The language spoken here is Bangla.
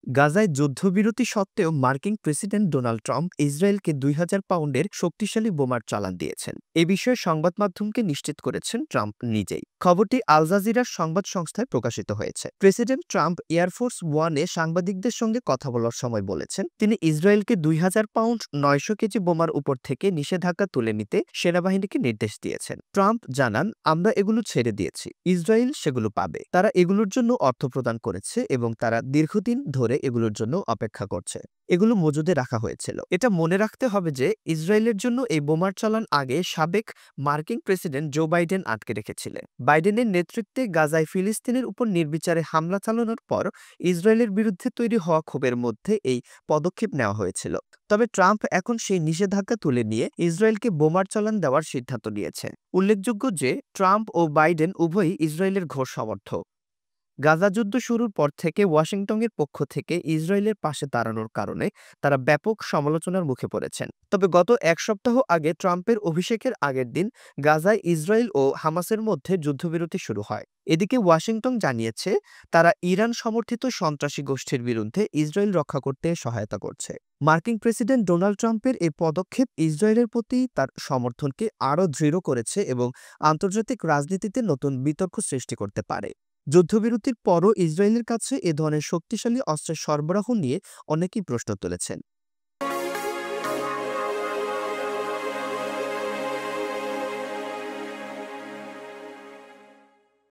গাজায় যুদ্ধবিরতি সত্ত্বেও মার্কিন প্রেসিডেন্ট ডোনাল্ড ট্রাম্প ইসরায়েলকে ২,০০০ পাউন্ডের শক্তিশালী বোমার চালান দিয়েছেন। এ বিষয়ে সংবাদ মাধ্যমকে নিশ্চিত করেছেন ট্রাম্প নিজেই। খবরটি আল জাজিরার সংবাদ সংস্থায় প্রকাশিত হয়েছে। প্রেসিডেন্ট ট্রাম্প এয়ারফোর্স ওয়ানে সাংবাদিকদের সঙ্গে কথা বলার সময় বলেছেন, তিনি ইসরায়েলকে ২,০০০ পাউন্ড ৯০০ কেজি বোমার উপর থেকে নিষেধাজ্ঞা তুলে নিতে সেনাবাহিনীকে নির্দেশ দিয়েছেন। ট্রাম্প জানান, আমরা এগুলো ছেড়ে দিয়েছি, ইসরায়েল সেগুলো পাবে। তারা এগুলোর জন্য অর্থ প্রদান করেছে এবং তারা দীর্ঘদিন ধরে এগুলোর জন্য অপেক্ষা করছে। এগুলো মজুদে রাখা হয়েছিল। এটা মনে রাখতে হবে যে ইসরায়েলের জন্য এই বোমার চালান আগে সাবেক মার্কিন প্রেসিডেন্ট জো বাইডেন আটকে রেখেছিলেন। বাইডেনের নেতৃত্বে গাজায় ফিলিস্তিনের উপর নির্বিচারে হামলা চালানোর পর ইসরায়েলের বিরুদ্ধে তৈরি হওয়া ক্ষোভের মধ্যে এই পদক্ষেপ নেওয়া হয়েছিল। তবে ট্রাম্প এখন সেই নিষেধাজ্ঞা তুলে নিয়ে ইসরায়েলকে বোমার চালান দেওয়ার সিদ্ধান্ত নিয়েছে। উল্লেখযোগ্য যে ট্রাম্প ও বাইডেন উভয়ই ইসরায়েলের ঘোর সমর্থক। গাজা যুদ্ধ শুরুর পর থেকে ওয়াশিংটনের পক্ষ থেকে ইসরায়েলের পাশে দাঁড়ানোর কারণে তারা ব্যাপক সমালোচনার মুখে পড়েছেন। তবে গত এক সপ্তাহ আগে ট্রাম্পের অভিষেকের আগের দিন গাজায় ইসরায়েল ও হামাসের মধ্যে যুদ্ধবিরতি শুরু হয়। এদিকে ওয়াশিংটন জানিয়েছে, তারা ইরান সমর্থিত সন্ত্রাসী গোষ্ঠীর বিরুদ্ধে ইসরায়েল রক্ষা করতে সহায়তা করছে। মার্কিন প্রেসিডেন্ট ডোনাল্ড ট্রাম্পের এই পদক্ষেপ ইসরায়েলের প্রতি তার সমর্থনকে আরও দৃঢ় করেছে এবং আন্তর্জাতিক রাজনীতিতে নতুন বিতর্ক সৃষ্টি করতে পারে। যুদ্ধবিরতির পরও ইসরায়েলের কাছে এ ধরনের শক্তিশালী অস্ত্রের সরবরাহ নিয়ে অনেকেই প্রশ্ন তুলেছেন।